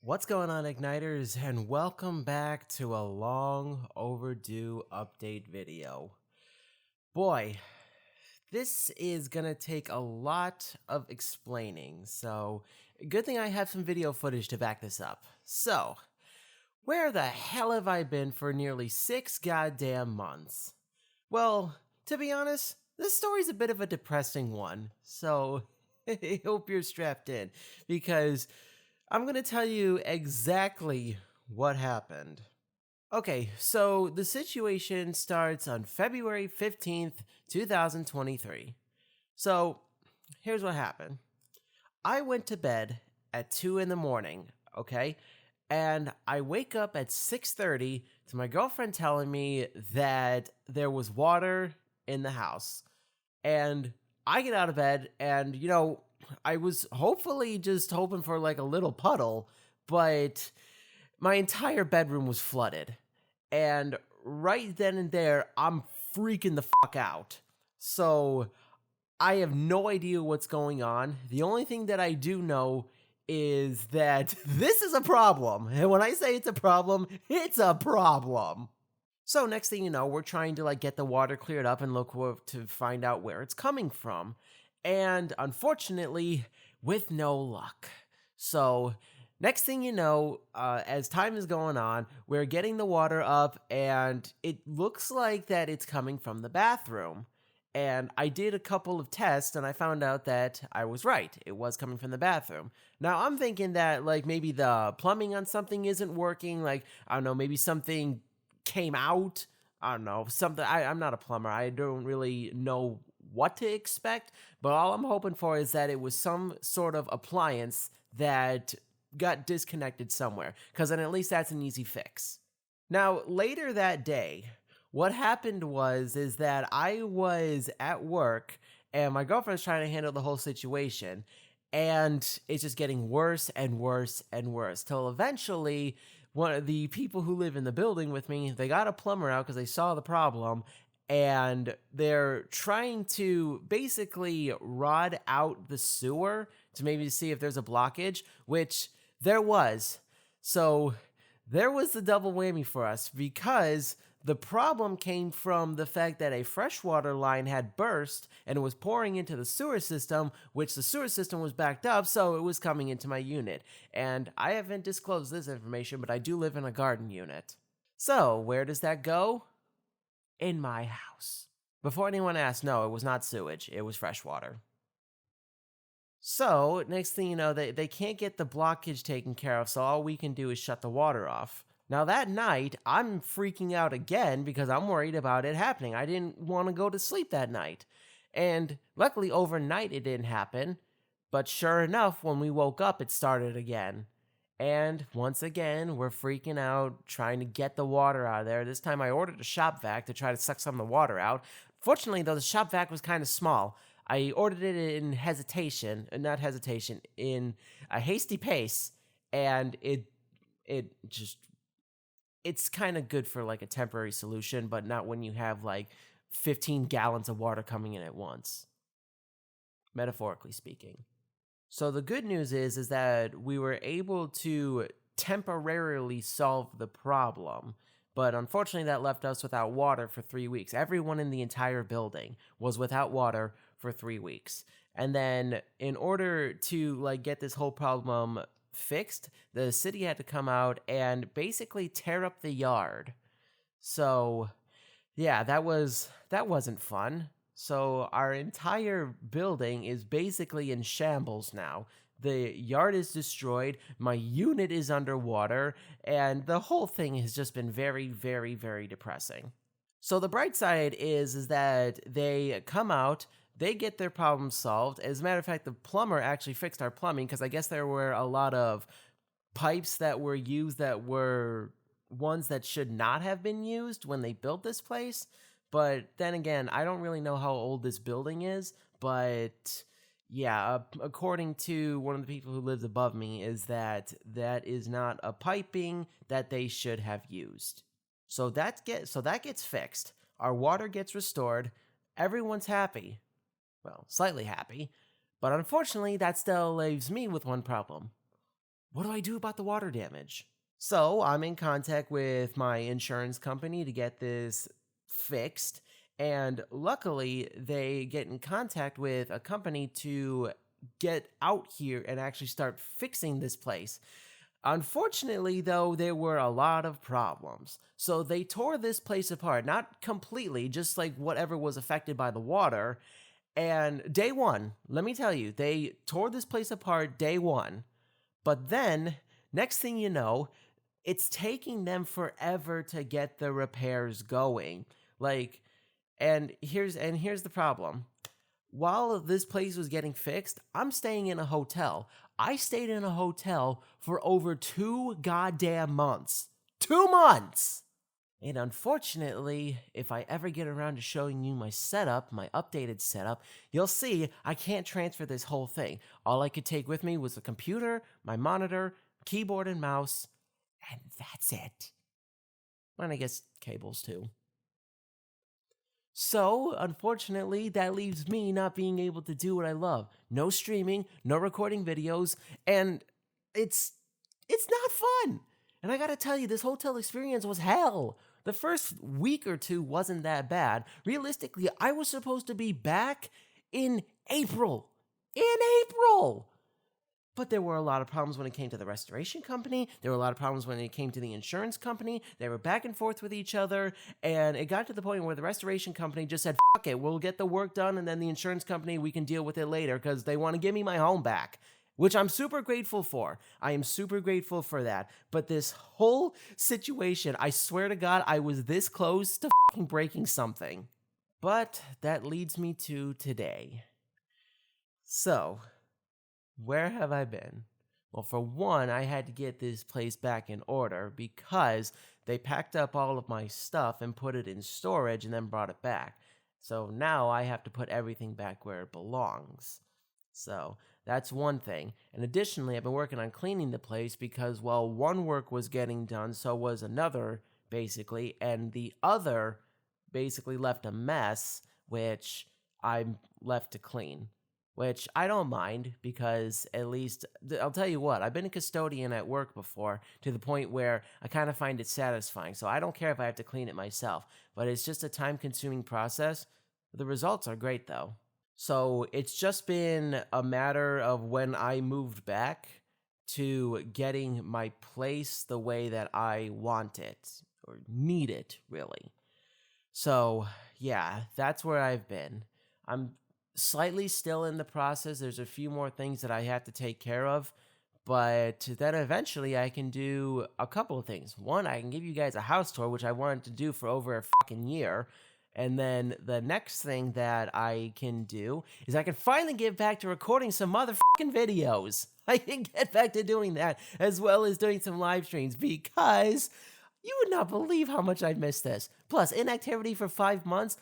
What's going on, Igniters, and welcome back to a long overdue update video. Boy, this is gonna take a lot of explaining, so good thing I have some video footage to back this up. So, where the hell have I been for nearly 6 goddamn months? Well, to be honest, this story's a bit of a depressing one, so I hope you're strapped in, because I'm going to tell you exactly what happened. Okay, so the situation starts on February 15th, 2023. So here's what happened. I went to bed at 2 in the morning, okay? And I wake up at 6:30 to my girlfriend telling me that there was water in the house. And I get out of bed and I was hopefully just hoping for like a little puddle, but my entire bedroom was flooded. And right then and there, I'm freaking the fuck out. So I have no idea what's going on. The only thing that I do know is that this is a problem. And when I say it's a problem, it's a problem. So next thing you know, we're trying to like get the water cleared up and to find out where it's coming from. And unfortunately, with no luck. So next thing you know, as time is going on, we're getting the water up and it looks like that it's coming from the bathroom. And I did a couple of tests and I found out that I was right. It was coming from the bathroom. Now I'm thinking that like maybe the plumbing on something isn't working. Like, I don't know, maybe something came out. I don't know, something. I'm not a plumber. I don't really know what to expect, but all I'm hoping for is that it was some sort of appliance that got disconnected somewhere, because then at least that's an easy fix. Now, later that day, what happened is that I was at work and my girlfriend's trying to handle the whole situation, and it's just getting worse and worse and worse till eventually one of the people who live in the building with me, they got a plumber out because they saw the problem, and they're trying to basically rod out the sewer to maybe see if there's a blockage, which there was. So there was the double whammy for us, because the problem came from the fact that a freshwater line had burst and it was pouring into the sewer system, which the sewer system was backed up, so it was coming into my unit. And I haven't disclosed this information, but I do live in a garden unit. So, where does that go? In my house. Before anyone asks, no, it was not sewage, it was freshwater. So, next thing you know, they can't get the blockage taken care of, so all we can do is shut the water off. Now, that night, I'm freaking out again because I'm worried about it happening. I didn't want to go to sleep that night. And luckily, overnight, it didn't happen. But sure enough, when we woke up, it started again. And once again, we're freaking out, trying to get the water out of there. This time, I ordered a shop vac to try to suck some of the water out. Fortunately, though, the shop vac was kind of small. I ordered it in hesitation, not hesitation, in a hasty pace, and it just it's kind of good for like a temporary solution, but not when you have like 15 gallons of water coming in at once, metaphorically speaking. So the good news is that we were able to temporarily solve the problem, but unfortunately that left us without water for 3 weeks. Everyone in the entire building was without water for 3 weeks. And then in order to like get this whole problem fixed, the city had to come out and basically tear up the yard. So, yeah, that wasn't fun. So our entire building is basically in shambles now. The yard is destroyed, my unit is underwater, and the whole thing has just been very, very, very depressing. So the bright side is that they come out, they get their problem solved. As a matter of fact, the plumber actually fixed our plumbing because I guess there were a lot of pipes that were used that were ones that should not have been used when they built this place. But then again, I don't really know how old this building is, but yeah, according to one of the people who lives above me, is that that is not a piping that they should have used. So that gets fixed. Our water gets restored. Everyone's happy. Well, slightly happy. But unfortunately, that still leaves me with one problem. what do I do about the water damage? So I'm in contact with my insurance company to get this fixed. And luckily, they get in contact with a company to get out here and actually start fixing this place. Unfortunately, though, there were a lot of problems. So they tore this place apart, not completely, just like whatever was affected by the water. And day one, let me tell you, they tore this place apart day one. But then, next thing you know, it's taking them forever to get the repairs going. Like, and here's the problem. While this place was getting fixed, I'm staying in a hotel. I stayed in a hotel for over 2 goddamn months. 2 months! And unfortunately, if I ever get around to showing you my setup, my updated setup, you'll see I can't transfer this whole thing. All I could take with me was the computer, my monitor, keyboard and mouse, and that's it. And I guess cables too. So, unfortunately, that leaves me not being able to do what I love. No streaming, no recording videos, and it's not fun. And I gotta tell you, this hotel experience was hell. The first week or two wasn't that bad. Realistically, I was supposed to be back in April. In April! But there were a lot of problems when it came to the restoration company. There were a lot of problems when it came to the insurance company. They were back and forth with each other. And it got to the point where the restoration company just said, fuck it, we'll get the work done. And then the insurance company, we can deal with it later because they want to give me my home back, which I'm super grateful for. I am super grateful for that. But this whole situation, I swear to God, I was this close to fucking breaking something. But that leads me to today. So, where have I been? Well, for one, I had to get this place back in order because they packed up all of my stuff and put it in storage and then brought it back. So now I have to put everything back where it belongs. So that's one thing. And additionally, I've been working on cleaning the place because, well, one work was getting done, so was another, basically, and the other basically left a mess, which I'm left to clean. Which I don't mind because at least, I'll tell you what, I've been a custodian at work before to the point where I kind of find it satisfying. So I don't care if I have to clean it myself, but it's just a time consuming process. The results are great though. So it's just been a matter of when I moved back to getting my place the way that I want it or need it, really. So yeah, that's where I've been. I'm slightly still in the process. There's a few more things that I have to take care of, but then eventually I can do a couple of things. One, I can give you guys a house tour, which I wanted to do for over a fucking year. And then the next thing that I can do is I can finally get back to recording some motherfucking videos. I can get back to doing that as well as doing some live streams because you would not believe how much I've missed this. Plus, inactivity for 5 months.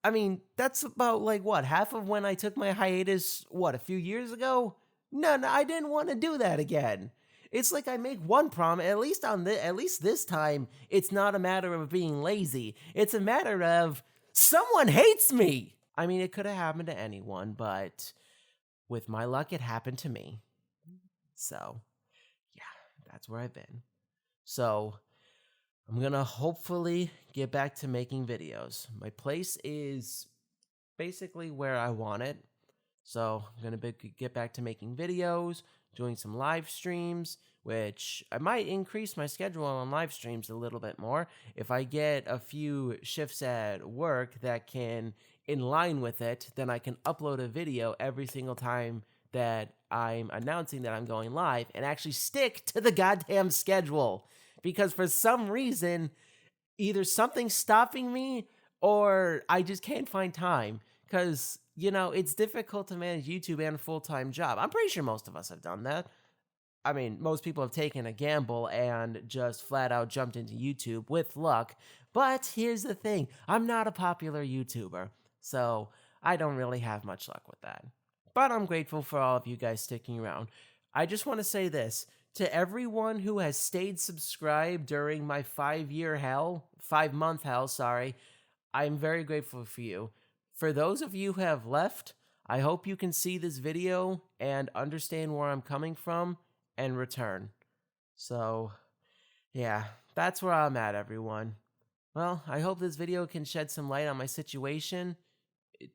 I mean, that's about like what, half of when I took my hiatus, what, a few years ago? No, I didn't want to do that again. It's like I make one promise, at least this time, it's not a matter of being lazy. It's a matter of someone hates me. I mean, it could have happened to anyone, but with my luck, it happened to me. So, yeah, that's where I've been. So, I'm gonna hopefully get back to making videos. My place is basically where I want it. So I'm gonna get back to making videos, doing some live streams, which I might increase my schedule on live streams a little bit more if I get a few shifts at work that can in line with it. Then I can upload a video every single time that I'm announcing that I'm going live and actually stick to the goddamn schedule. Because for some reason, either something's stopping me or I just can't find time. Because, it's difficult to manage YouTube and a full-time job. I'm pretty sure most of us have done that. I mean, most people have taken a gamble and just flat out jumped into YouTube with luck. But here's the thing, I'm not a popular YouTuber, so I don't really have much luck with that. But I'm grateful for all of you guys sticking around. I just want to say this. To everyone who has stayed subscribed during my 5-month hell, sorry, I'm very grateful for you. For those of you who have left, I hope you can see this video and understand where I'm coming from and return. So, yeah, that's where I'm at, everyone. Well, I hope this video can shed some light on my situation.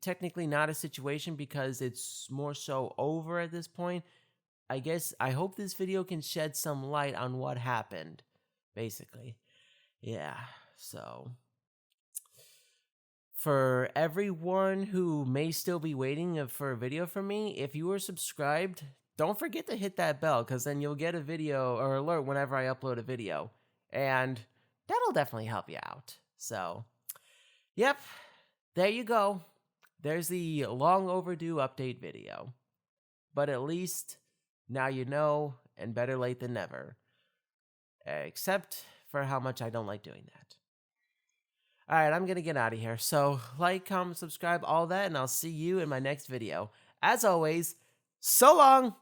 Technically not a situation because it's more so over at this point. I guess I hope this video can shed some light on what happened, basically. Yeah, so for everyone who may still be waiting for a video from me, if you are subscribed, don't forget to hit that bell because then you'll get a video or alert whenever I upload a video. And that'll definitely help you out. So, yep, there you go. There's the long overdue update video. But at least now you know, and better late than never. Except for how much I don't like doing that. Alright, I'm gonna get out of here. So, like, comment, subscribe, all that, and I'll see you in my next video. As always, so long!